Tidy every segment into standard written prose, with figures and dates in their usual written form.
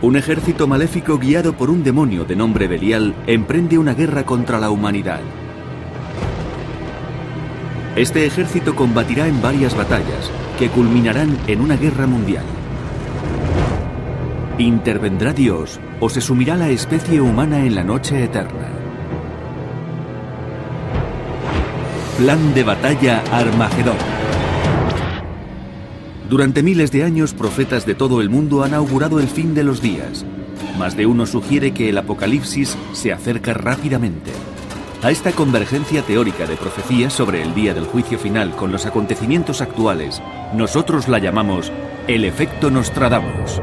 Un ejército maléfico guiado por un demonio de nombre Belial emprende una guerra contra la humanidad. Este ejército combatirá en varias batallas, que culminarán en una guerra mundial. ¿Intervendrá Dios o se sumirá la especie humana en la noche eterna? Plan de batalla Armagedón. Durante miles de años, profetas de todo el mundo han augurado el fin de los días. Más de uno sugiere que el apocalipsis se acerca rápidamente. A esta convergencia teórica de profecías sobre el día del juicio final con los acontecimientos actuales, nosotros la llamamos el efecto Nostradamus.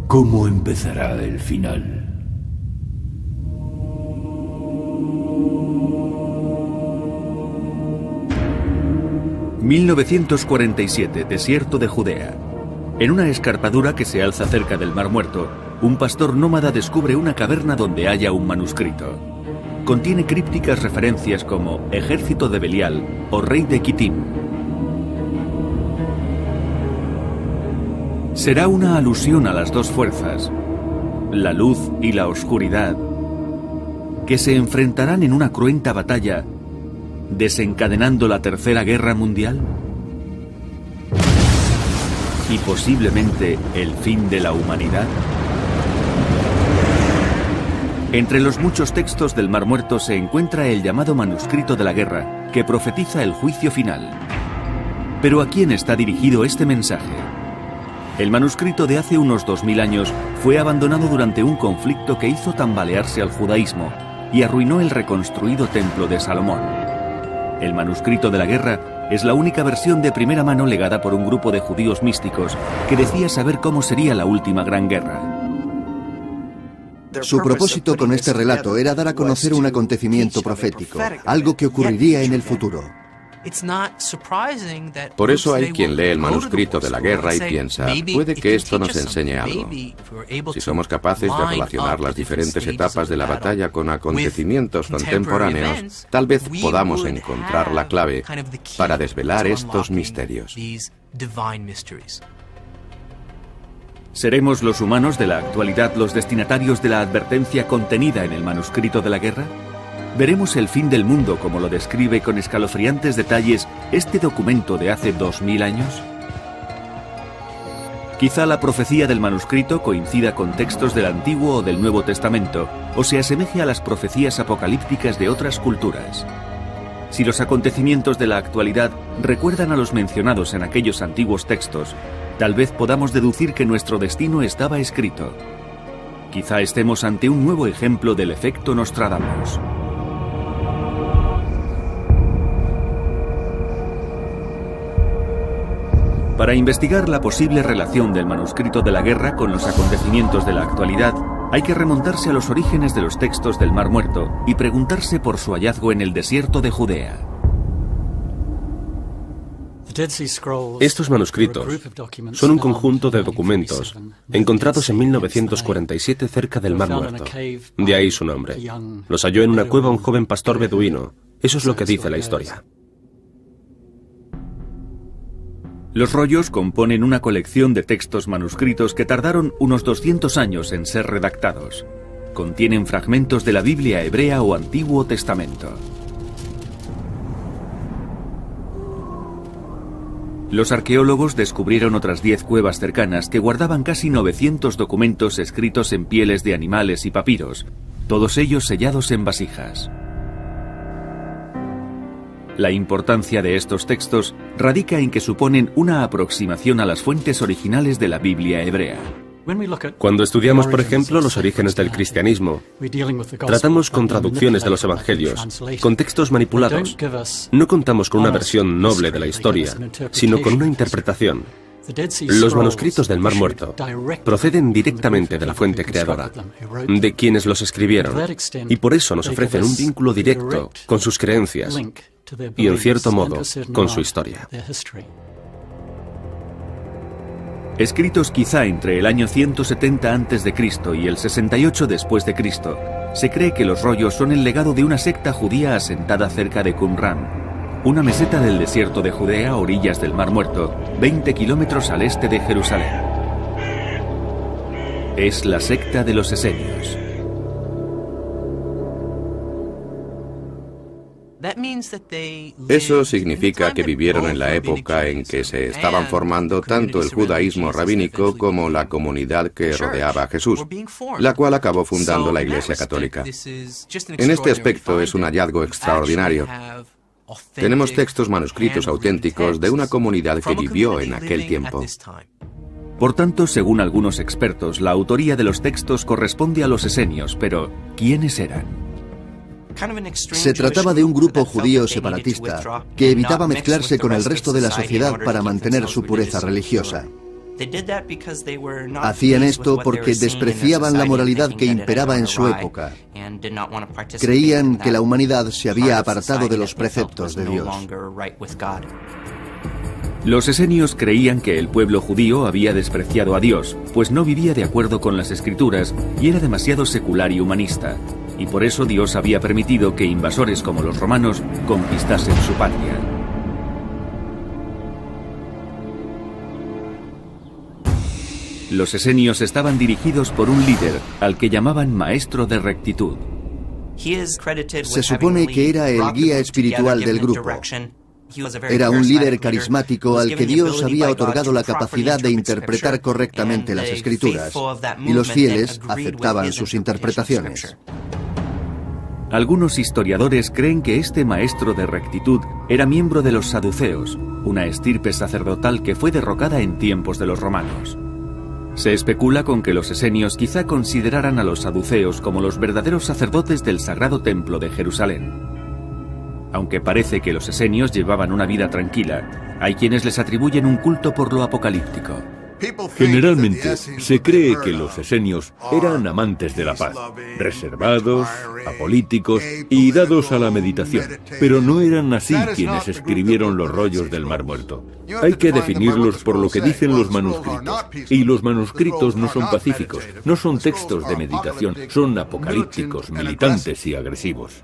¿Cómo empezará el final? ...1947, desierto de Judea. En una escarpadura que se alza cerca del Mar Muerto, un pastor nómada descubre una caverna donde halla un manuscrito. Contiene crípticas referencias como Ejército de Belial o Rey de Kitim. Será una alusión a las dos fuerzas, la luz y la oscuridad, que se enfrentarán en una cruenta batalla, desencadenando la Tercera Guerra Mundial y posiblemente el fin de la humanidad. Entre los muchos textos del Mar Muerto se encuentra el llamado manuscrito de la guerra, que profetiza el juicio final. Pero ¿a quién está dirigido este mensaje? El manuscrito de hace unos 2000 años fue abandonado durante un conflicto que hizo tambalearse al judaísmo y arruinó el reconstruido templo de Salomón. El manuscrito de la guerra es la única versión de primera mano legada por un grupo de judíos místicos que decía saber cómo sería la última gran guerra. Su propósito con este relato era dar a conocer un acontecimiento profético, algo que ocurriría en el futuro. Por eso hay quien lee el manuscrito de la guerra y piensa, puede que esto nos enseñe algo. Si somos capaces de relacionar las diferentes etapas de la batalla con acontecimientos contemporáneos, tal vez podamos encontrar la clave para desvelar estos misterios. ¿Seremos los humanos de la actualidad los destinatarios de la advertencia contenida en el manuscrito de la guerra? ¿Veremos el fin del mundo como lo describe con escalofriantes detalles este documento de hace 2000 años? Quizá la profecía del manuscrito coincida con textos del Antiguo o del Nuevo Testamento, o se asemeje a las profecías apocalípticas de otras culturas. Si los acontecimientos de la actualidad recuerdan a los mencionados en aquellos antiguos textos, tal vez podamos deducir que nuestro destino estaba escrito. Quizá estemos ante un nuevo ejemplo del efecto Nostradamus. Para investigar la posible relación del manuscrito de la guerra con los acontecimientos de la actualidad, hay que remontarse a los orígenes de los textos del Mar Muerto y preguntarse por su hallazgo en el desierto de Judea. Estos manuscritos son un conjunto de documentos encontrados en 1947 cerca del Mar Muerto. De ahí su nombre. Los halló en una cueva un joven pastor beduino. Eso es lo que dice la historia. Los rollos componen una colección de textos manuscritos que tardaron unos 200 años en ser redactados. Contienen fragmentos de la Biblia hebrea o Antiguo Testamento. Los arqueólogos descubrieron otras 10 cuevas cercanas que guardaban casi 900 documentos escritos en pieles de animales y papiros, todos ellos sellados en vasijas. La importancia de estos textos radica en que suponen una aproximación a las fuentes originales de la Biblia hebrea. Cuando estudiamos, por ejemplo, los orígenes del cristianismo, tratamos con traducciones de los evangelios, con textos manipulados. No contamos con una versión noble de la historia, sino con una interpretación. Los manuscritos del Mar Muerto proceden directamente de la fuente creadora, de quienes los escribieron, y por eso nos ofrecen un vínculo directo con sus creencias y, en cierto modo, con su historia. Escritos quizá entre el año 170 a.C. y el 68 después de Cristo, se cree que los rollos son el legado de una secta judía asentada cerca de Qumran, una meseta del desierto de Judea a orillas del Mar Muerto, 20 kilómetros al este de Jerusalén. Es la secta de los esenios. Eso significa que vivieron en la época en que se estaban formando tanto el judaísmo rabínico como la comunidad que rodeaba a Jesús, la cual acabó fundando la Iglesia Católica. En este aspecto es un hallazgo extraordinario. Tenemos textos manuscritos auténticos de una comunidad que vivió en aquel tiempo. Por tanto, según algunos expertos, la autoría de los textos corresponde a los esenios, pero ¿quiénes eran? Se trataba de un grupo judío separatista que evitaba mezclarse con el resto de la sociedad para mantener su pureza religiosa. Hacían esto porque despreciaban la moralidad que imperaba en su época. Creían que la humanidad se había apartado de los preceptos de Dios. Los esenios creían que el pueblo judío había despreciado a Dios, pues no vivía de acuerdo con las Escrituras y era demasiado secular y humanista, y por eso Dios había permitido que invasores como los romanos conquistasen su patria. Los esenios estaban dirigidos por un líder, al que llamaban maestro de rectitud. Se supone que era el guía espiritual del grupo. Era un líder carismático al que Dios había otorgado la capacidad de interpretar correctamente las Escrituras, y los fieles aceptaban sus interpretaciones. Algunos historiadores creen que este maestro de rectitud era miembro de los saduceos, una estirpe sacerdotal que fue derrocada en tiempos de los romanos. Se especula con que los esenios quizá consideraran a los saduceos como los verdaderos sacerdotes del Sagrado Templo de Jerusalén. Aunque parece que los esenios llevaban una vida tranquila, hay quienes les atribuyen un culto por lo apocalíptico. Generalmente se cree que los esenios eran amantes de la paz, reservados, apolíticos y dados a la meditación, pero no eran así quienes escribieron los rollos del Mar Muerto. Hay que definirlos por lo que dicen los manuscritos, y los manuscritos no son pacíficos, no son textos de meditación, son apocalípticos, militantes y agresivos.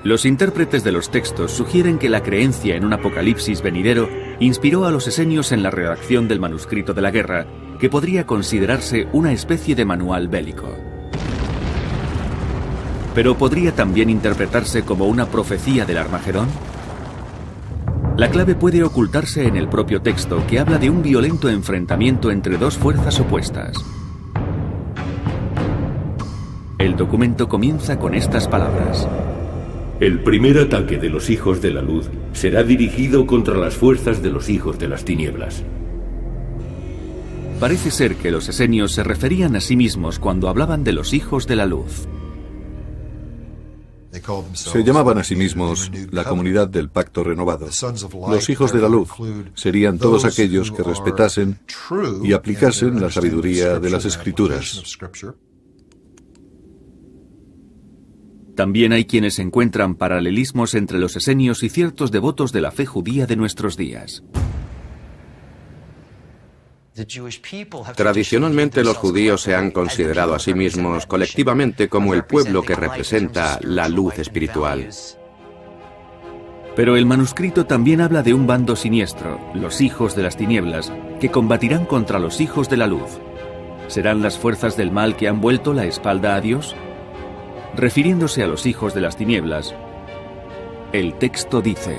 Los intérpretes de los textos sugieren que la creencia en un apocalipsis venidero inspiró a los esenios en la redacción del manuscrito de la guerra, que podría considerarse una especie de manual bélico. Pero ¿podría también interpretarse como una profecía del Armagedón? La clave puede ocultarse en el propio texto, que habla de un violento enfrentamiento entre dos fuerzas opuestas. El documento comienza con estas palabras: El primer ataque de los hijos de la luz será dirigido contra las fuerzas de los hijos de las tinieblas. Parece ser que los esenios se referían a sí mismos cuando hablaban de los hijos de la luz. Se llamaban a sí mismos la comunidad del pacto renovado. Los hijos de la luz serían todos aquellos que respetasen y aplicasen la sabiduría de las Escrituras. También hay quienes encuentran paralelismos entre los esenios y ciertos devotos de la fe judía de nuestros días. Tradicionalmente los judíos se han considerado a sí mismos colectivamente como el pueblo que representa la luz espiritual. Pero el manuscrito también habla de un bando siniestro, los hijos de las tinieblas, que combatirán contra los hijos de la luz. ¿Serán las fuerzas del mal que han vuelto la espalda a Dios? Refiriéndose a los hijos de las tinieblas, el texto dice: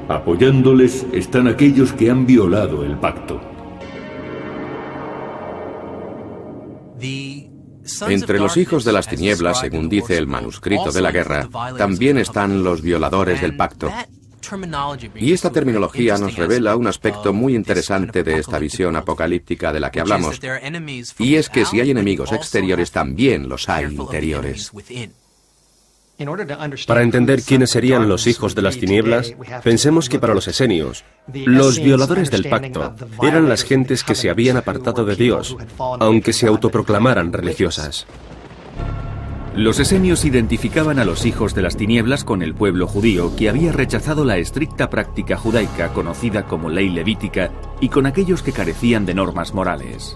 Apoyándoles están aquellos que han violado el pacto. Entre los hijos de las tinieblas, según dice el manuscrito de la guerra, también están los violadores del pacto. Y esta terminología nos revela un aspecto muy interesante de esta visión apocalíptica de la que hablamos, y es que si hay enemigos exteriores, también los hay interiores. Para entender quiénes serían los hijos de las tinieblas, pensemos que para los esenios, los violadores del pacto eran las gentes que se habían apartado de Dios, aunque se autoproclamaran religiosas. Los esenios identificaban a los hijos de las tinieblas con el pueblo judío, que había rechazado la estricta práctica judaica conocida como ley levítica, y con aquellos que carecían de normas morales.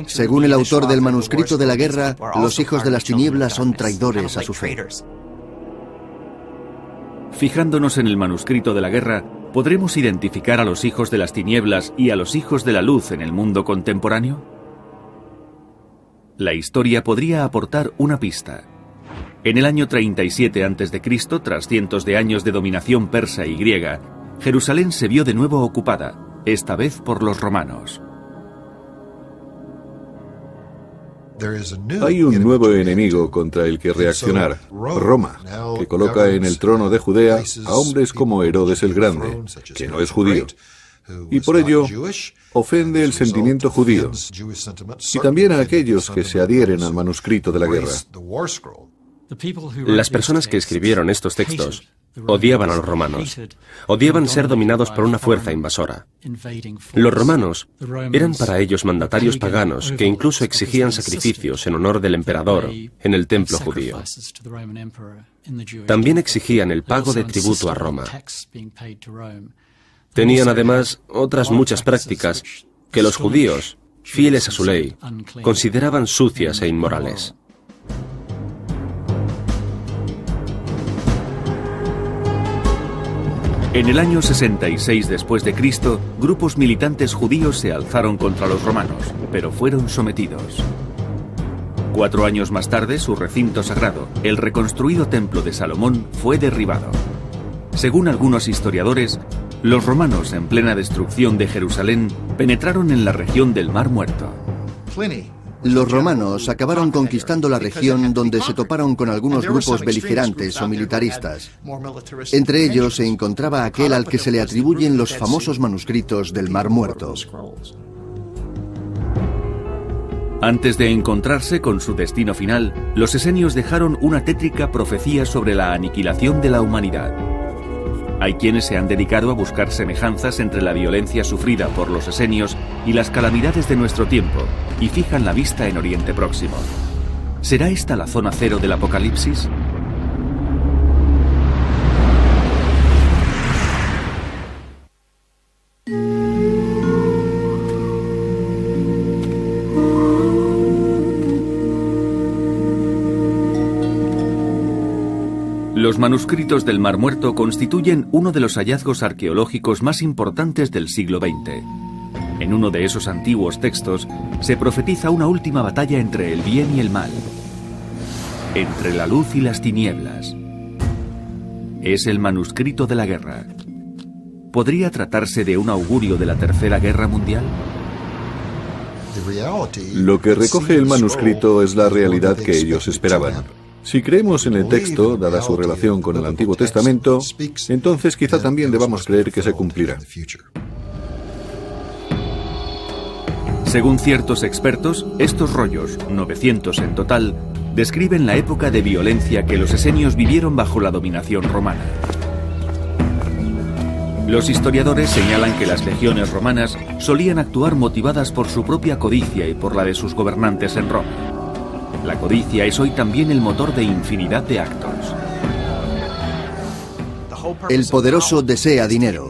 Según el autor del manuscrito de la guerra, los hijos de las tinieblas son traidores a su fe. Fijándonos en el manuscrito de la guerra, ¿Podremos identificar a los hijos de las tinieblas y a los hijos de la luz en el mundo contemporáneo? La historia podría aportar una pista. En el año 37 a.C., tras cientos de años de dominación persa y griega, Jerusalén se vio de nuevo ocupada, esta vez por los romanos. Hay un nuevo enemigo contra el que reaccionar, Roma, que coloca en el trono de Judea a hombres como Herodes el Grande, que no es judío, y por ello ofende el sentimiento judío, y también a aquellos que se adhieren al manuscrito de la guerra. Las personas que escribieron estos textos odiaban a los romanos, odiaban ser dominados por una fuerza invasora. Los romanos eran para ellos mandatarios paganos que incluso exigían sacrificios en honor del emperador en el templo judío. También exigían el pago de tributo a Roma. Tenían además otras muchas prácticas que los judíos, fieles a su ley, consideraban sucias e inmorales. En el año 66 después de Cristo, grupos militantes judíos se alzaron contra los romanos, pero fueron sometidos. 4 años más tarde, su recinto sagrado, el reconstruido templo de Salomón, fue derribado. Según algunos historiadores, los romanos, en plena destrucción de Jerusalén, penetraron en la región del Mar Muerto. Los romanos acabaron conquistando la región donde se toparon con algunos grupos beligerantes o militaristas. Entre ellos se encontraba aquel al que se le atribuyen los famosos manuscritos del Mar Muerto. Antes de encontrarse con su destino final, los esenios dejaron una tétrica profecía sobre la aniquilación de la humanidad. Hay quienes se han dedicado a buscar semejanzas entre la violencia sufrida por los esenios y las calamidades de nuestro tiempo, y fijan la vista en Oriente Próximo. ¿Será esta la zona cero del Apocalipsis? Los manuscritos del Mar Muerto constituyen uno de los hallazgos arqueológicos más importantes del siglo XX. En uno de esos antiguos textos se profetiza una última batalla entre el bien y el mal, entre la luz y las tinieblas. Es el manuscrito de la guerra. ¿Podría tratarse de un augurio de la Tercera Guerra Mundial? Lo que recoge el manuscrito es la realidad que ellos esperaban. Si creemos en el texto, dada su relación con el Antiguo Testamento, entonces quizá también debamos creer que se cumplirá. Según ciertos expertos, estos rollos, 900 en total, describen la época de violencia que los esenios vivieron bajo la dominación romana. Los historiadores señalan que las legiones romanas solían actuar motivadas por su propia codicia y por la de sus gobernantes en Roma. La codicia es hoy también el motor de infinidad de actos. El poderoso desea dinero.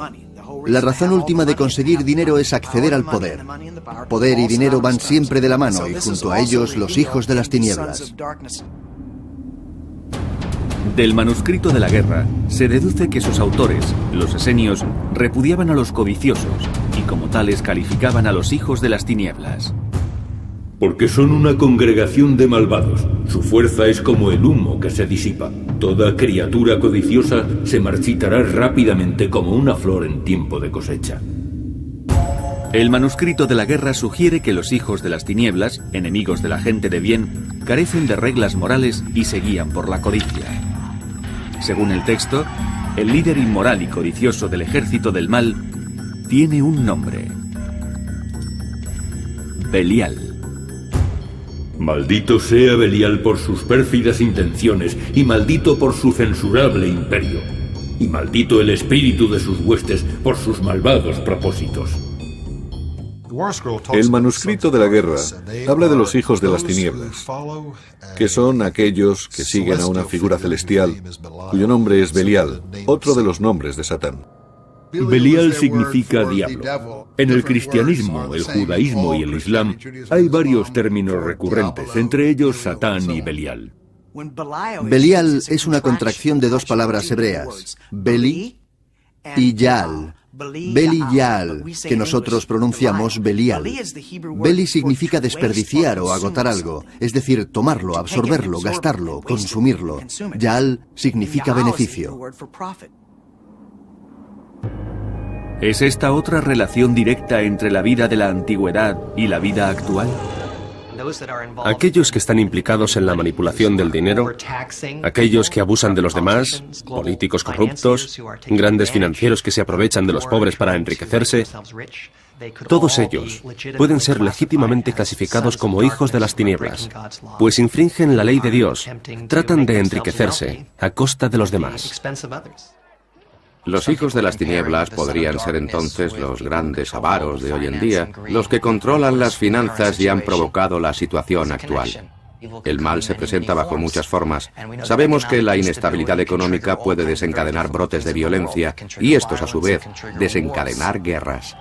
La razón última de conseguir dinero es acceder al poder. Poder y dinero van siempre de la mano y junto a ellos los hijos de las tinieblas. Del manuscrito de la guerra se deduce que sus autores, los esenios, repudiaban a los codiciosos y como tales calificaban a los hijos de las tinieblas. Porque son una congregación de malvados. Su fuerza es como el humo que se disipa. Toda criatura codiciosa se marchitará rápidamente como una flor en tiempo de cosecha. El manuscrito de la guerra sugiere que los hijos de las tinieblas, enemigos de la gente de bien, carecen de reglas morales y se guían por la codicia. Según el texto, el líder inmoral y codicioso del ejército del mal tiene un nombre: Belial. Maldito sea Belial por sus pérfidas intenciones, y maldito por su censurable imperio. Y maldito el espíritu de sus huestes por sus malvados propósitos. El manuscrito de la guerra habla de los hijos de las tinieblas, que son aquellos que siguen a una figura celestial, cuyo nombre es Belial, otro de los nombres de Satán. Belial significa diablo. En el cristianismo, el judaísmo y el islam hay varios términos recurrentes, entre ellos Satán y Belial. Belial es una contracción de dos palabras hebreas, Beli y Yaal. Beli-Yaal, que nosotros pronunciamos Belial. Beli significa desperdiciar o agotar algo, es decir, tomarlo, absorberlo, gastarlo, consumirlo. Yaal significa beneficio. ¿Es esta otra relación directa entre la vida de la antigüedad y la vida actual? Aquellos que están implicados en la manipulación del dinero, aquellos que abusan de los demás, políticos corruptos, grandes financieros que se aprovechan de los pobres para enriquecerse, todos ellos pueden ser legítimamente clasificados como hijos de las tinieblas, pues infringen la ley de Dios, tratan de enriquecerse a costa de los demás. Los hijos de las tinieblas podrían ser entonces los grandes avaros de hoy en día, los que controlan las finanzas y han provocado la situación actual. El mal se presenta bajo muchas formas. Sabemos que la inestabilidad económica puede desencadenar brotes de violencia y estos, a su vez, desencadenar guerras.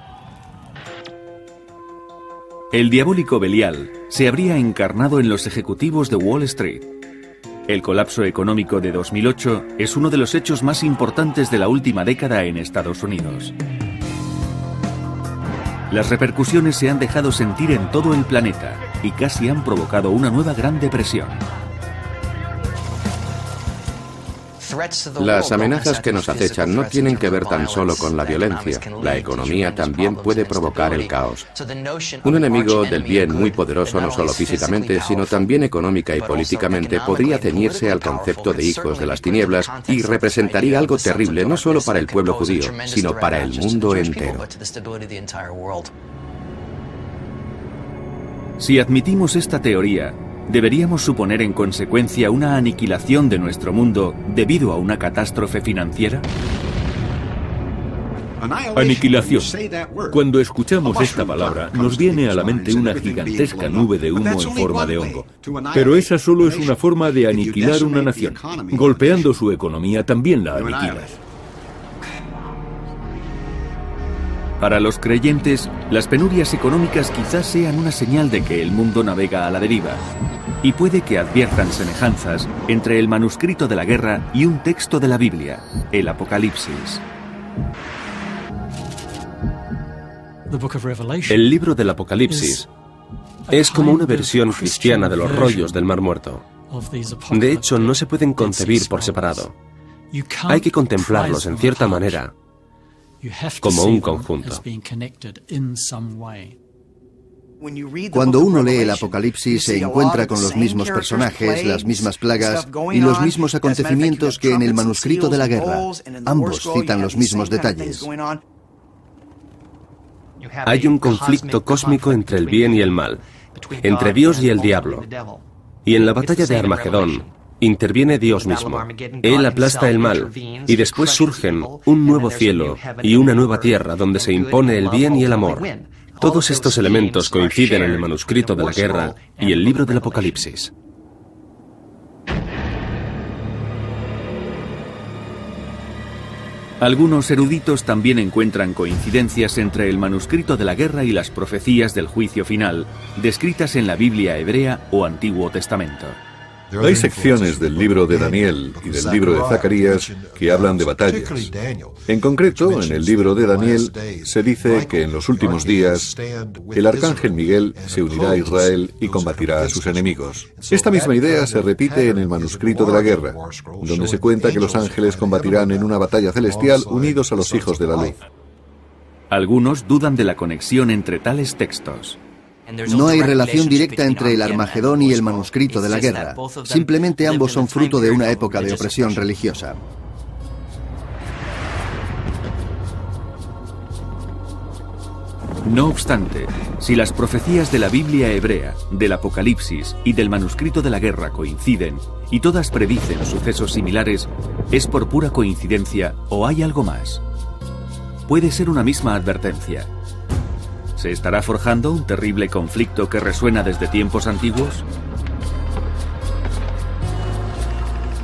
El diabólico Belial se habría encarnado en los ejecutivos de Wall Street. El colapso económico de 2008 es uno de los hechos más importantes de la última década en Estados Unidos. Las repercusiones se han dejado sentir en todo el planeta y casi han provocado una nueva Gran Depresión. Las amenazas que nos acechan no tienen que ver tan solo con la violencia. La economía también puede provocar el caos. Un enemigo del bien muy poderoso, no solo físicamente, sino también económica y políticamente, podría ceñirse al concepto de hijos de las tinieblas y representaría algo terrible no solo para el pueblo judío, sino para el mundo entero. Si admitimos esta teoría, ¿deberíamos suponer en consecuencia una aniquilación de nuestro mundo debido a una catástrofe financiera? Aniquilación. Cuando escuchamos esta palabra, nos viene a la mente una gigantesca nube de humo en forma de hongo. Pero esa solo es una forma de aniquilar una nación. Golpeando su economía también la aniquilas. Para los creyentes, las penurias económicas quizás sean una señal de que el mundo navega a la deriva, y puede que adviertan semejanzas entre el manuscrito de la guerra y un texto de la Biblia, el Apocalipsis. El libro del Apocalipsis es como una versión cristiana de los rollos del Mar Muerto. De hecho, no se pueden concebir por separado. Hay que contemplarlos en cierta manera, como un conjunto. Cuando uno lee el Apocalipsis se encuentra con los mismos personajes, las mismas plagas y los mismos acontecimientos que en el manuscrito de la guerra. Ambos citan los mismos detalles. Hay un conflicto cósmico entre el bien y el mal, entre Dios y el diablo. Y en la batalla de Armagedón interviene Dios mismo. Él aplasta el mal y después surgen un nuevo cielo y una nueva tierra donde se impone el bien y el amor. Todos estos elementos coinciden en el manuscrito de la guerra y el libro del Apocalipsis. Algunos eruditos también encuentran coincidencias entre el manuscrito de la guerra y las profecías del juicio final, descritas en la Biblia hebrea o Antiguo Testamento. Hay secciones del libro de Daniel y del libro de Zacarías que hablan de batallas. En concreto, en el libro de Daniel se dice que en los últimos días el arcángel Miguel se unirá a Israel y combatirá a sus enemigos. Esta misma idea se repite en el manuscrito de la guerra, donde se cuenta que los ángeles combatirán en una batalla celestial unidos a los hijos de la luz. Algunos dudan de la conexión entre tales textos. No hay relación directa entre el Armagedón y el manuscrito de la guerra. Simplemente ambos son fruto de una época de opresión religiosa. No obstante, si las profecías de la Biblia hebrea, del Apocalipsis y del manuscrito de la guerra coinciden y todas predicen sucesos similares, ¿es por pura coincidencia o hay algo más? Puede ser una misma advertencia. ¿Se estará forjando un terrible conflicto que resuena desde tiempos antiguos?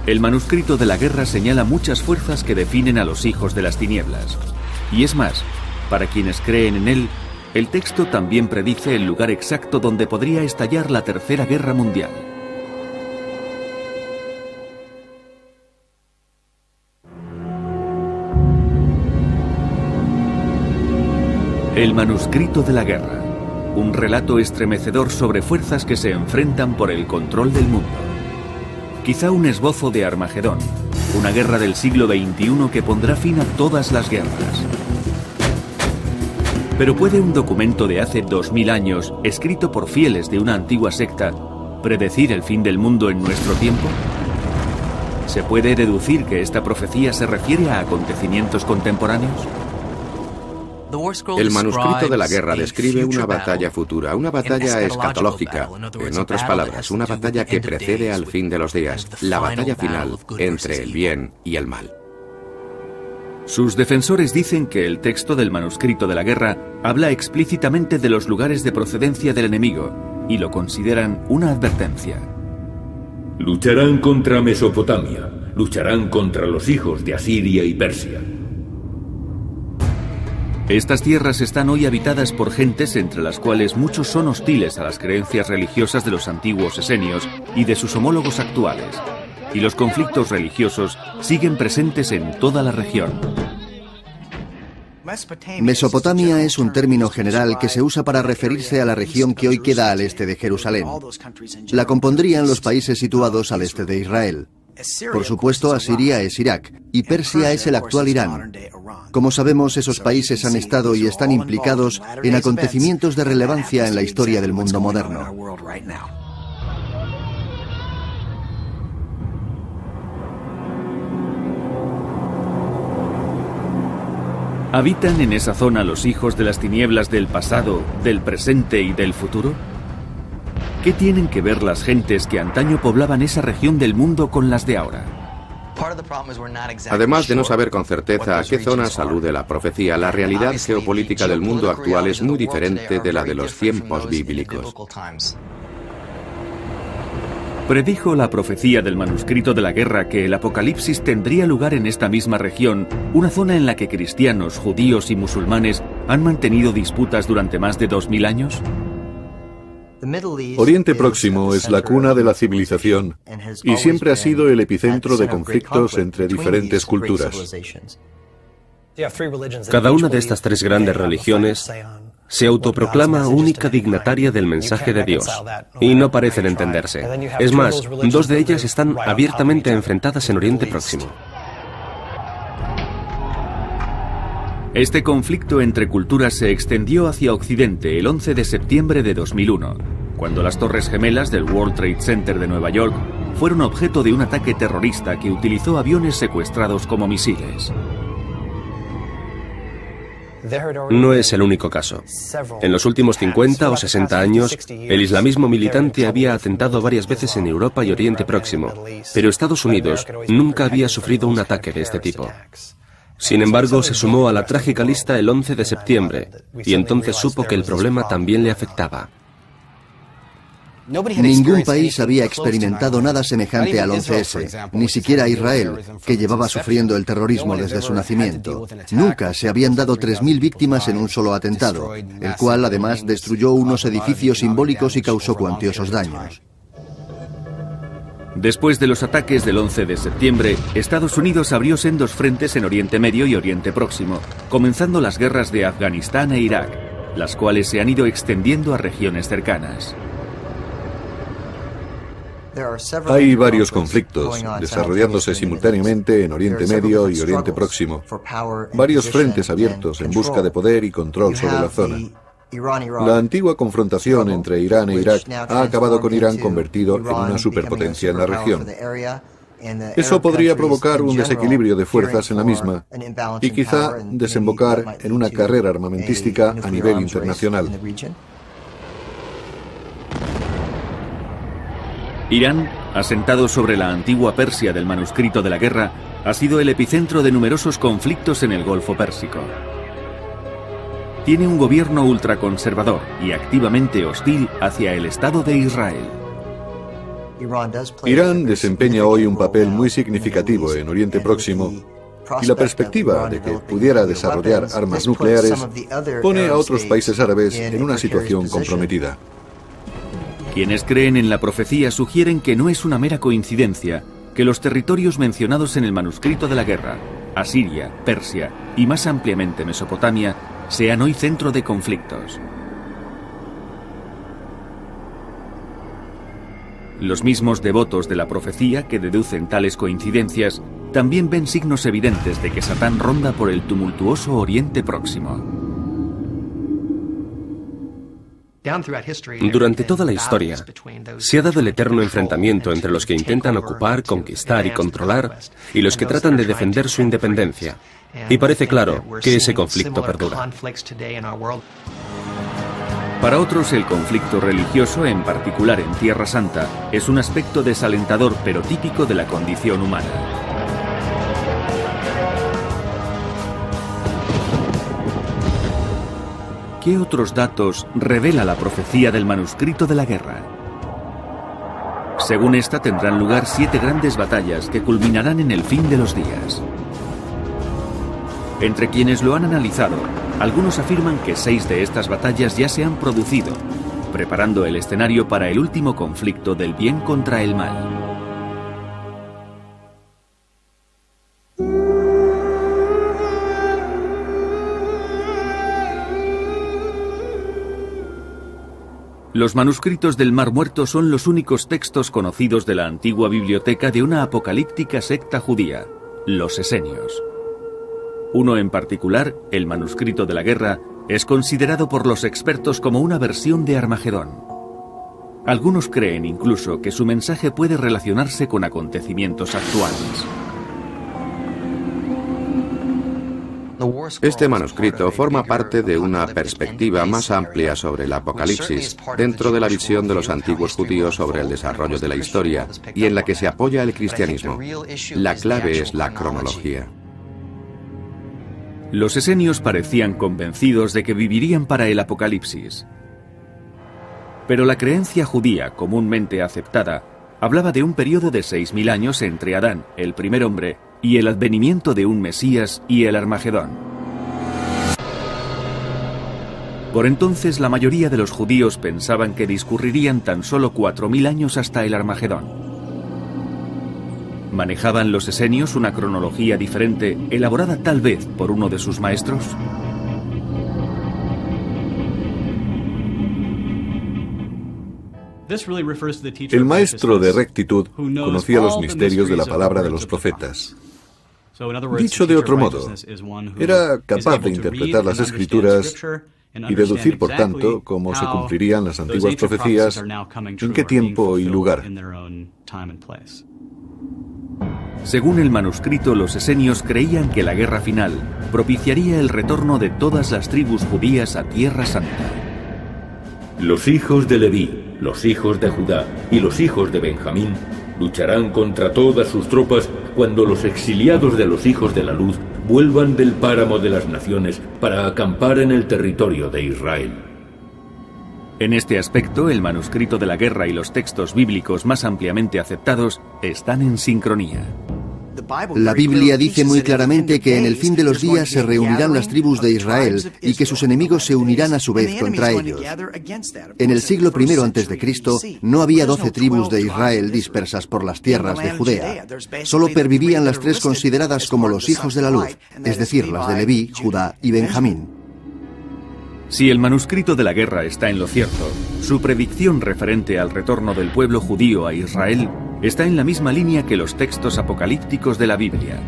El manuscrito de la guerra señala muchas fuerzas que definen a los hijos de las tinieblas. Y es más, para quienes creen en él, el texto también predice el lugar exacto donde podría estallar la Tercera Guerra Mundial. El manuscrito de la guerra. Un relato estremecedor sobre fuerzas que se enfrentan por el control del mundo. Quizá un esbozo de Armagedón, una guerra del siglo XXI que pondrá fin a todas las guerras. Pero ¿puede un documento de hace 2000 años, escrito por fieles de una antigua secta, predecir el fin del mundo en nuestro tiempo? ¿Se puede deducir que esta profecía se refiere a acontecimientos contemporáneos? El manuscrito de la guerra describe una batalla futura, una batalla escatológica. En otras palabras, una batalla que precede al fin de los días, la batalla final entre el bien y el mal. Sus defensores dicen que el texto del manuscrito de la guerra habla explícitamente de los lugares de procedencia del enemigo y lo consideran una advertencia. Lucharán contra Mesopotamia, lucharán contra los hijos de Asiria y Persia. Estas tierras están hoy habitadas por gentes entre las cuales muchos son hostiles a las creencias religiosas de los antiguos esenios y de sus homólogos actuales, y los conflictos religiosos siguen presentes en toda la región. Mesopotamia es un término general que se usa para referirse a la región que hoy queda al este de Jerusalén. La compondrían los países situados al este de Israel. Por supuesto, Asiria es Irak y Persia es el actual Irán. Como sabemos, esos países han estado y están implicados en acontecimientos de relevancia en la historia del mundo moderno. ¿Habitan en esa zona los hijos de las tinieblas del pasado, del presente y del futuro? ¿Qué tienen que ver las gentes que antaño poblaban esa región del mundo con las de ahora? Además de no saber con certeza a qué zonas alude la profecía, la realidad geopolítica del mundo actual es muy diferente de la de los tiempos bíblicos. Predijo la profecía del manuscrito de la guerra que el apocalipsis tendría lugar en esta misma región, una zona en la que cristianos, judíos y musulmanes han mantenido disputas durante más de 2000 años. Oriente Próximo es la cuna de la civilización y siempre ha sido el epicentro de conflictos entre diferentes culturas. Cada una de estas tres grandes religiones se autoproclama única dignataria del mensaje de Dios, y no parecen entenderse. Es más, dos de ellas están abiertamente enfrentadas en Oriente Próximo. Este conflicto entre culturas se extendió hacia Occidente el 11 de septiembre de 2001, cuando las Torres Gemelas del World Trade Center de Nueva York fueron objeto de un ataque terrorista que utilizó aviones secuestrados como misiles. No es el único caso. En los últimos 50 o 60 años, el islamismo militante había atentado varias veces en Europa y Oriente Próximo, pero Estados Unidos nunca había sufrido un ataque de este tipo. Sin embargo, se sumó a la trágica lista el 11 de septiembre, y entonces supo que el problema también le afectaba. Ningún país había experimentado nada semejante al 11S, ni siquiera Israel, que llevaba sufriendo el terrorismo desde su nacimiento. Nunca se habían dado 3000 víctimas en un solo atentado, el cual además destruyó unos edificios simbólicos y causó cuantiosos daños. Después de los ataques del 11 de septiembre, Estados Unidos abrió sendos frentes en Oriente Medio y Oriente Próximo, comenzando las guerras de Afganistán e Irak, las cuales se han ido extendiendo a regiones cercanas. Hay varios conflictos desarrollándose simultáneamente en Oriente Medio y Oriente Próximo. Varios frentes abiertos en busca de poder y control sobre la zona. La antigua confrontación entre Irán e Irak ha acabado con Irán convertido en una superpotencia en la región. Eso podría provocar un desequilibrio de fuerzas en la misma y quizá desembocar en una carrera armamentística a nivel internacional. Irán, asentado sobre la antigua Persia del manuscrito de la guerra, ha sido el epicentro de numerosos conflictos en el Golfo Pérsico. Tiene un gobierno ultraconservador y activamente hostil hacia el Estado de Israel. Irán desempeña hoy un papel muy significativo en Oriente Próximo y la perspectiva de que pudiera desarrollar armas nucleares pone a otros países árabes en una situación comprometida. Quienes creen en la profecía sugieren que no es una mera coincidencia que los territorios mencionados en el manuscrito de la guerra, Asiria, Persia y más ampliamente Mesopotamia, sean hoy centro de conflictos. Los mismos devotos de la profecía que deducen tales coincidencias también ven signos evidentes de que Satán ronda por el tumultuoso Oriente Próximo. Durante toda la historia, se ha dado el eterno enfrentamiento entre los que intentan ocupar, conquistar y controlar y los que tratan de defender su independencia. Y parece claro que ese conflicto perdura. Para otros, el conflicto religioso, en particular en Tierra Santa, es un aspecto desalentador pero típico de la condición humana. ¿Qué otros datos revela la profecía del manuscrito de la guerra? Según esta, tendrán lugar 7 grandes batallas que culminarán en el fin de los días. Entre quienes lo han analizado, algunos afirman que 6 de estas batallas ya se han producido, preparando el escenario para el último conflicto del bien contra el mal. Los manuscritos del Mar Muerto son los únicos textos conocidos de la antigua biblioteca de una apocalíptica secta judía, los esenios. Uno en particular, el manuscrito de la guerra, es considerado por los expertos como una versión de Armagedón. Algunos creen incluso que su mensaje puede relacionarse con acontecimientos actuales. Este manuscrito forma parte de una perspectiva más amplia sobre el Apocalipsis, dentro de la visión de los antiguos judíos sobre el desarrollo de la historia, y en la que se apoya el cristianismo. La clave es la cronología. Los esenios parecían convencidos de que vivirían para el Apocalipsis. Pero la creencia judía comúnmente aceptada hablaba de un periodo de 6000 años entre Adán, el primer hombre, y el advenimiento de un Mesías y el Armagedón. Por entonces, la mayoría de los judíos pensaban que discurrirían tan solo 4000 años hasta el Armagedón. ¿Manejaban los esenios una cronología diferente, elaborada tal vez por uno de sus maestros? El maestro de rectitud conocía los misterios de la palabra de los profetas. Dicho de otro modo, era capaz de interpretar las Escrituras y deducir, por tanto, cómo se cumplirían las antiguas profecías, en qué tiempo y lugar. Según el manuscrito, los esenios creían que la guerra final propiciaría el retorno de todas las tribus judías a Tierra Santa. Los hijos de Leví, los hijos de Judá y los hijos de Benjamín lucharán contra todas sus tropas cuando los exiliados de los hijos de la luz vuelvan del páramo de las naciones para acampar en el territorio de Israel. En este aspecto, el manuscrito de la guerra y los textos bíblicos más ampliamente aceptados están en sincronía. La Biblia dice muy claramente que en el fin de los días se reunirán las tribus de Israel y que sus enemigos se unirán a su vez contra ellos. En el siglo I a.C. no había 12 tribus de Israel dispersas por las tierras de Judea. Solo pervivían las 3 consideradas como los hijos de la luz, es decir, las de Leví, Judá y Benjamín. Si el manuscrito de la guerra está en lo cierto, su predicción referente al retorno del pueblo judío a Israel está en la misma línea que los textos apocalípticos de la Biblia.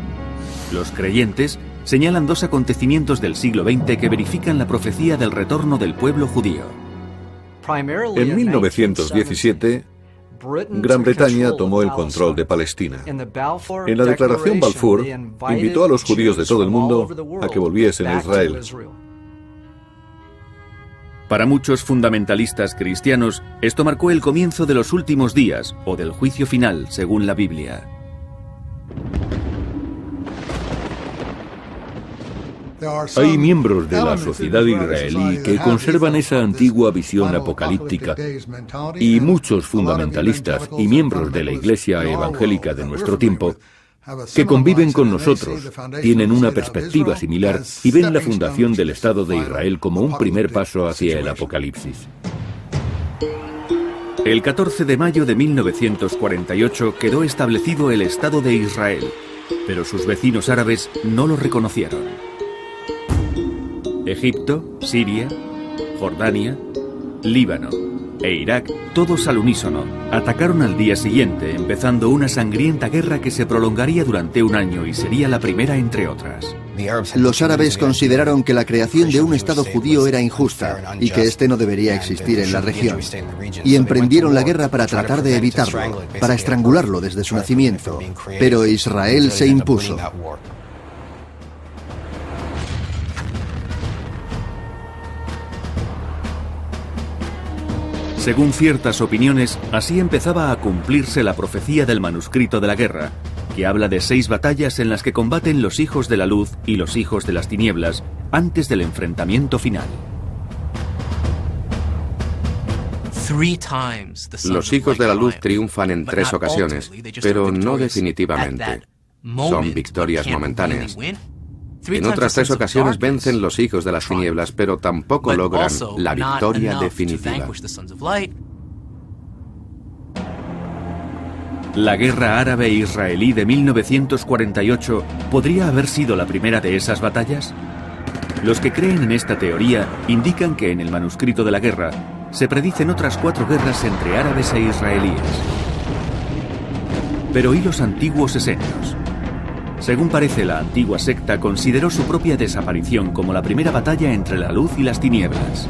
Los creyentes señalan 2 acontecimientos del siglo XX que verifican la profecía del retorno del pueblo judío. En 1917, Gran Bretaña tomó el control de Palestina. En la Declaración Balfour, invitó a los judíos de todo el mundo a que volviesen a Israel. Para muchos fundamentalistas cristianos, esto marcó el comienzo de los últimos días o del juicio final, según la Biblia. Hay miembros de la sociedad israelí que conservan esa antigua visión apocalíptica y muchos fundamentalistas y miembros de la Iglesia evangélica de nuestro tiempo que conviven con nosotros, tienen una perspectiva similar y ven la fundación del Estado de Israel como un primer paso hacia el Apocalipsis. El 14 de mayo de 1948 quedó establecido el Estado de Israel, pero sus vecinos árabes no lo reconocieron. Egipto, Siria, Jordania, Líbano e Irak, todos al unísono, atacaron al día siguiente, empezando una sangrienta guerra que se prolongaría durante un año y sería la primera entre otras. Los árabes consideraron que la creación de un Estado judío era injusta y que éste no debería existir en la región. Y emprendieron la guerra para tratar de evitarlo, para estrangularlo desde su nacimiento. Pero Israel se impuso. Según ciertas opiniones, así empezaba a cumplirse la profecía del manuscrito de la guerra, que habla de 6 batallas en las que combaten los hijos de la luz y los hijos de las tinieblas antes del enfrentamiento final. Los hijos de la luz triunfan en 3 ocasiones, pero no definitivamente. Son victorias momentáneas. En otras 3 ocasiones vencen los hijos de las tinieblas, pero tampoco logran la victoria definitiva. La guerra árabe-israelí de 1948 ¿podría haber sido la primera de esas batallas? Los que creen en esta teoría indican que en el manuscrito de la guerra se predicen otras 4 guerras entre árabes e israelíes. Pero ¿y los antiguos esenios? Según parece, la antigua secta consideró su propia desaparición como la primera batalla entre la luz y las tinieblas.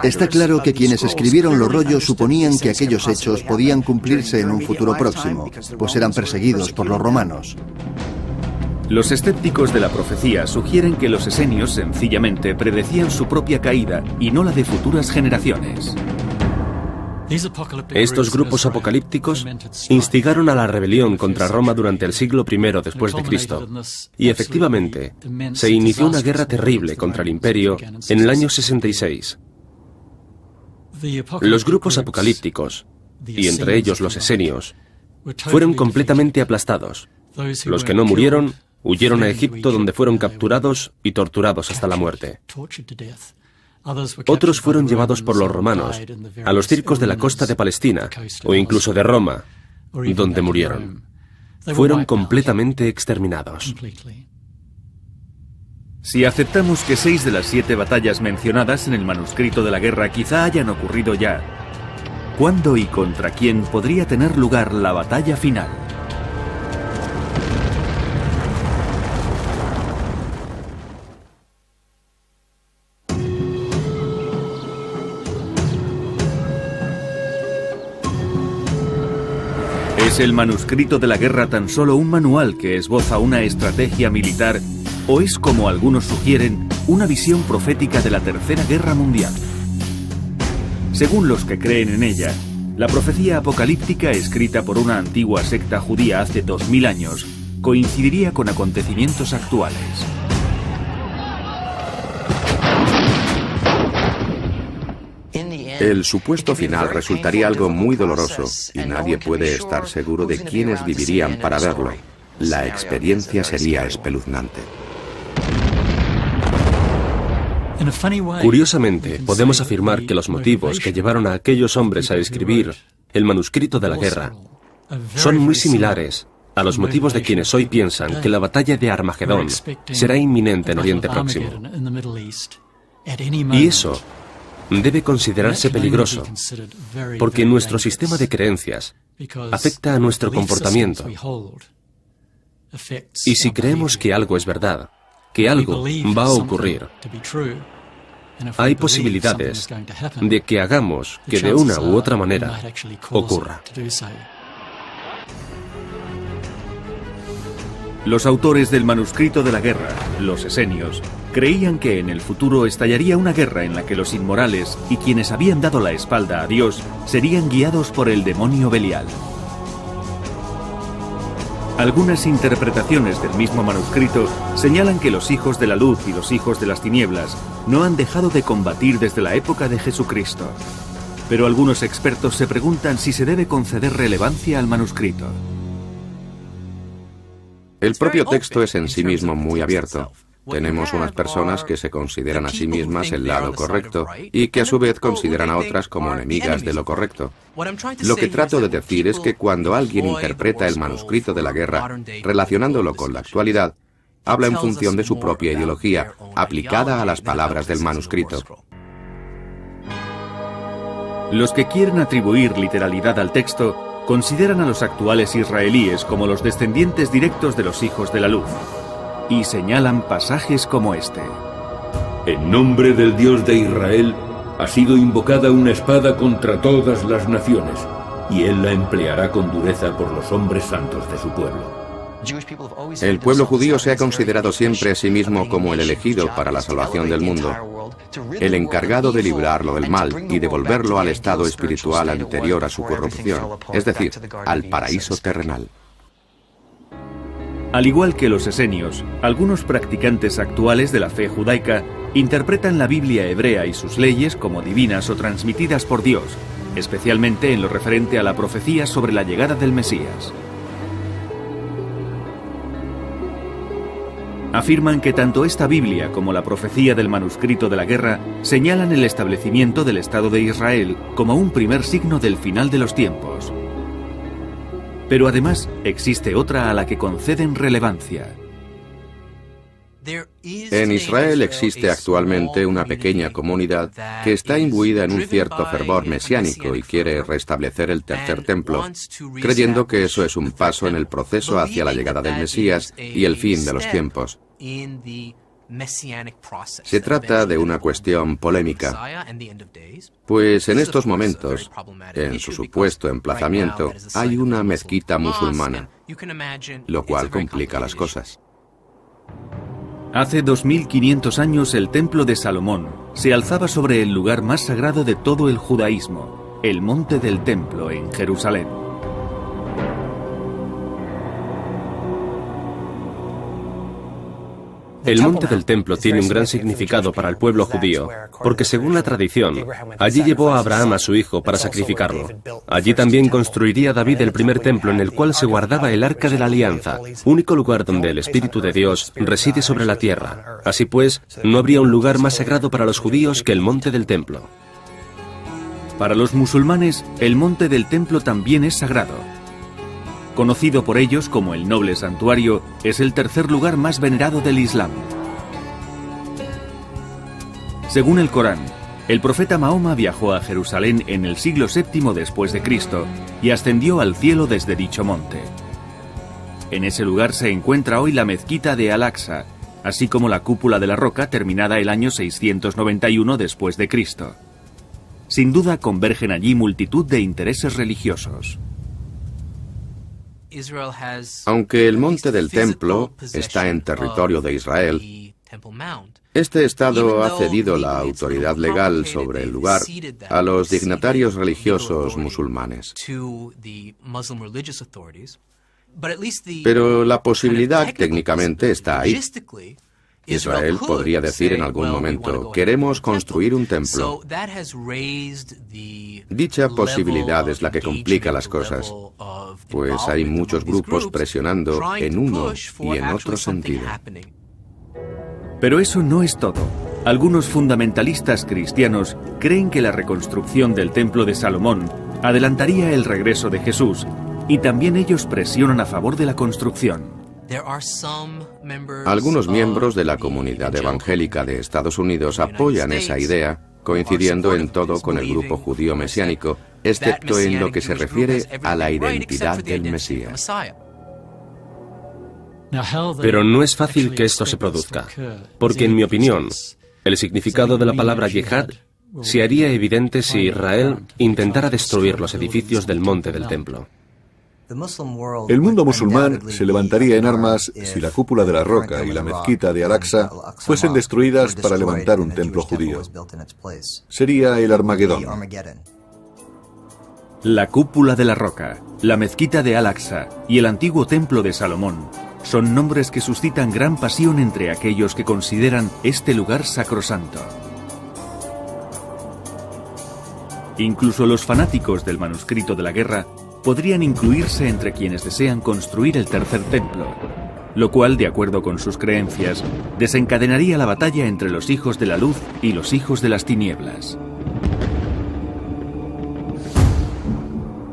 Está claro que quienes escribieron los rollos suponían que aquellos hechos podían cumplirse en un futuro próximo, pues eran perseguidos por los romanos. Los escépticos de la profecía sugieren que los esenios sencillamente predecían su propia caída y no la de futuras generaciones. Estos grupos apocalípticos instigaron a la rebelión contra Roma durante el siglo I después de Cristo, y efectivamente se inició una guerra terrible contra el imperio en el año 66. Los grupos apocalípticos, y entre ellos los esenios, fueron completamente aplastados. Los que no murieron huyeron a Egipto, donde fueron capturados y torturados hasta la muerte. Otros fueron llevados por los romanos a los circos de la costa de Palestina o incluso de Roma, donde murieron. Fueron completamente exterminados. Si aceptamos que 6 de las 7 batallas mencionadas en el manuscrito de la guerra quizá hayan ocurrido ya, ¿cuándo y contra quién podría tener lugar la batalla final? ¿Es el manuscrito de la guerra tan solo un manual que esboza una estrategia militar o es, como algunos sugieren, una visión profética de la Tercera Guerra Mundial? Según los que creen en ella, la profecía apocalíptica escrita por una antigua secta judía hace 2000 años coincidiría con acontecimientos actuales. El supuesto final resultaría algo muy doloroso y nadie puede estar seguro de quiénes vivirían para verlo. La experiencia sería espeluznante. Curiosamente, podemos afirmar que los motivos que llevaron a aquellos hombres a escribir el manuscrito de la guerra son muy similares a los motivos de quienes hoy piensan que la batalla de Armagedón será inminente en Oriente Próximo. Y eso debe considerarse peligroso, porque nuestro sistema de creencias afecta a nuestro comportamiento. Y si creemos que algo es verdad, que algo va a ocurrir, hay posibilidades de que hagamos que de una u otra manera ocurra. Los autores del manuscrito de la guerra, los esenios, creían que en el futuro estallaría una guerra en la que los inmorales y quienes habían dado la espalda a Dios serían guiados por el demonio Belial. Algunas interpretaciones del mismo manuscrito señalan que los hijos de la luz y los hijos de las tinieblas no han dejado de combatir desde la época de Jesucristo. Pero algunos expertos se preguntan si se debe conceder relevancia al manuscrito. El propio texto es en sí mismo muy abierto. Tenemos unas personas que se consideran a sí mismas el lado correcto y que a su vez consideran a otras como enemigas de lo correcto. Lo que trato de decir es que cuando alguien interpreta el manuscrito de la guerra relacionándolo con la actualidad, habla en función de su propia ideología, aplicada a las palabras del manuscrito. Los que quieren atribuir literalidad al texto consideran a los actuales israelíes como los descendientes directos de los hijos de la luz, y señalan pasajes como este. En nombre del Dios de Israel ha sido invocada una espada contra todas las naciones, y él la empleará con dureza por los hombres santos de su pueblo. El pueblo judío se ha considerado siempre a sí mismo como el elegido para la salvación del mundo, el encargado de librarlo del mal y devolverlo al estado espiritual anterior a su corrupción, es decir, al paraíso terrenal. Al igual que los esenios, algunos practicantes actuales de la fe judaica interpretan la Biblia hebrea y sus leyes como divinas o transmitidas por Dios, especialmente en lo referente a la profecía sobre la llegada del Mesías. Afirman que tanto esta Biblia como la profecía del manuscrito de la guerra señalan el establecimiento del Estado de Israel como un primer signo del final de los tiempos. Pero además existe otra a la que conceden relevancia. En Israel existe actualmente una pequeña comunidad que está imbuida en un cierto fervor mesiánico y quiere restablecer el tercer templo, creyendo que eso es un paso en el proceso hacia la llegada del Mesías y el fin de los tiempos. Se trata de una cuestión polémica, pues en estos momentos, en su supuesto emplazamiento, hay una mezquita musulmana, lo cual complica las cosas. Hace 2500 años el templo de Salomón se alzaba sobre el lugar más sagrado de todo el judaísmo, el monte del templo en Jerusalén. El monte del templo tiene un gran significado para el pueblo judío, porque según la tradición, allí llevó a Abraham a su hijo para sacrificarlo. Allí también construiría David el primer templo en el cual se guardaba el Arca de la Alianza, único lugar donde el Espíritu de Dios reside sobre la tierra. Así pues, no habría un lugar más sagrado para los judíos que el monte del templo. Para los musulmanes, el monte del templo también es sagrado. Conocido por ellos como el noble santuario, es el tercer lugar más venerado del Islam. Según el Corán, el profeta Mahoma viajó a Jerusalén en el siglo VII después de Cristo y ascendió al cielo desde dicho monte. En ese lugar se encuentra hoy la mezquita de Al-Aqsa, así como la cúpula de la roca terminada el año 691 después de Cristo. Sin duda convergen allí multitud de intereses religiosos. Aunque el monte del templo está en territorio de Israel, este Estado ha cedido la autoridad legal sobre el lugar a los dignatarios religiosos musulmanes. Pero la posibilidad técnicamente está ahí. Israel podría decir en algún momento, queremos construir un templo. Dicha posibilidad es la que complica las cosas, pues hay muchos grupos presionando en uno y en otro sentido. Pero eso no es todo. Algunos fundamentalistas cristianos creen que la reconstrucción del templo de Salomón adelantaría el regreso de Jesús, y también ellos presionan a favor de la construcción. Algunos miembros de la comunidad evangélica de Estados Unidos apoyan esa idea, coincidiendo en todo con el grupo judío mesiánico, excepto en lo que se refiere a la identidad del Mesías. Pero no es fácil que esto se produzca, porque en mi opinión, el significado de la palabra yihad se haría evidente si Israel intentara destruir los edificios del monte del templo. El mundo musulmán se levantaría en armas si la cúpula de la roca y la mezquita de Al-Aqsa fuesen destruidas para levantar un templo judío. Sería el Armagedón. La cúpula de la roca, la mezquita de Al-Aqsa y el antiguo templo de Salomón son nombres que suscitan gran pasión entre aquellos que consideran este lugar sacrosanto. Incluso los fanáticos del manuscrito de la guerra podrían incluirse entre quienes desean construir el tercer templo, lo cual, de acuerdo con sus creencias, desencadenaría la batalla entre los hijos de la luz y los hijos de las tinieblas.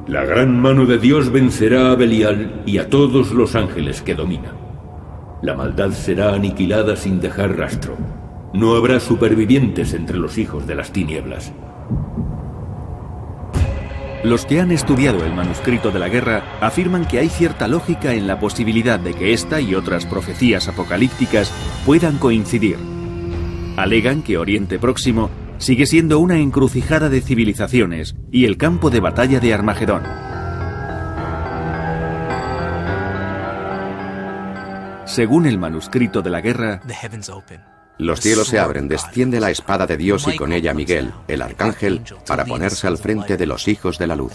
La gran mano de Dios vencerá a Belial y a todos los ángeles que domina. La maldad será aniquilada sin dejar rastro. No habrá supervivientes entre los hijos de las tinieblas. Los que han estudiado el manuscrito de la guerra afirman que hay cierta lógica en la posibilidad de que esta y otras profecías apocalípticas puedan coincidir. Alegan que Oriente Próximo sigue siendo una encrucijada de civilizaciones y el campo de batalla de Armagedón. Según el manuscrito de la guerra, los cielos se abren, desciende la espada de Dios y con ella Miguel, el arcángel, para ponerse al frente de los hijos de la luz.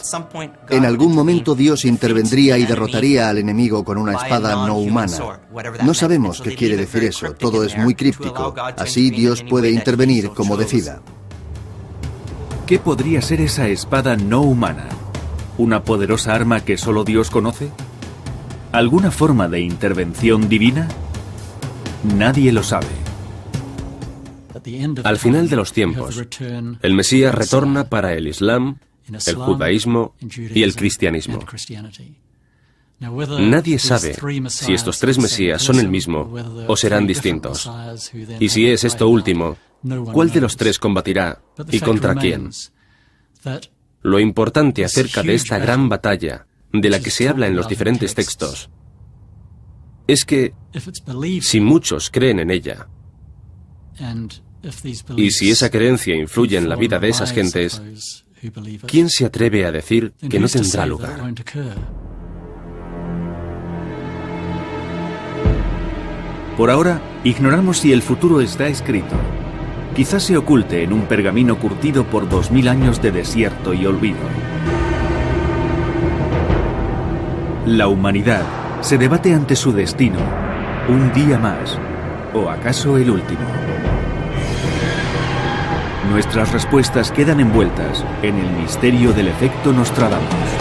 En algún momento Dios intervendría y derrotaría al enemigo con una espada no humana. No sabemos qué quiere decir eso, todo es muy críptico. Así Dios puede intervenir como decida. ¿Qué podría ser esa espada no humana? ¿Una poderosa arma que solo Dios conoce? ¿Alguna forma de intervención divina? Nadie lo sabe. Al final de los tiempos, el Mesías retorna para el Islam, el judaísmo y el cristianismo. Nadie sabe si estos tres Mesías son el mismo o serán distintos. Y si es esto último, ¿cuál de los tres combatirá y contra quién? Lo importante acerca de esta gran batalla, de la que se habla en los diferentes textos, es que si muchos creen en ella, y si esa creencia influye en la vida de esas gentes, ¿quién se atreve a decir que no tendrá lugar? Por ahora, ignoramos si el futuro está escrito. Quizás se oculte en un pergamino curtido por 2000 años de desierto y olvido. La humanidad se debate ante su destino, un día más, o acaso el último. Nuestras respuestas quedan envueltas en el misterio del efecto Nostradamus.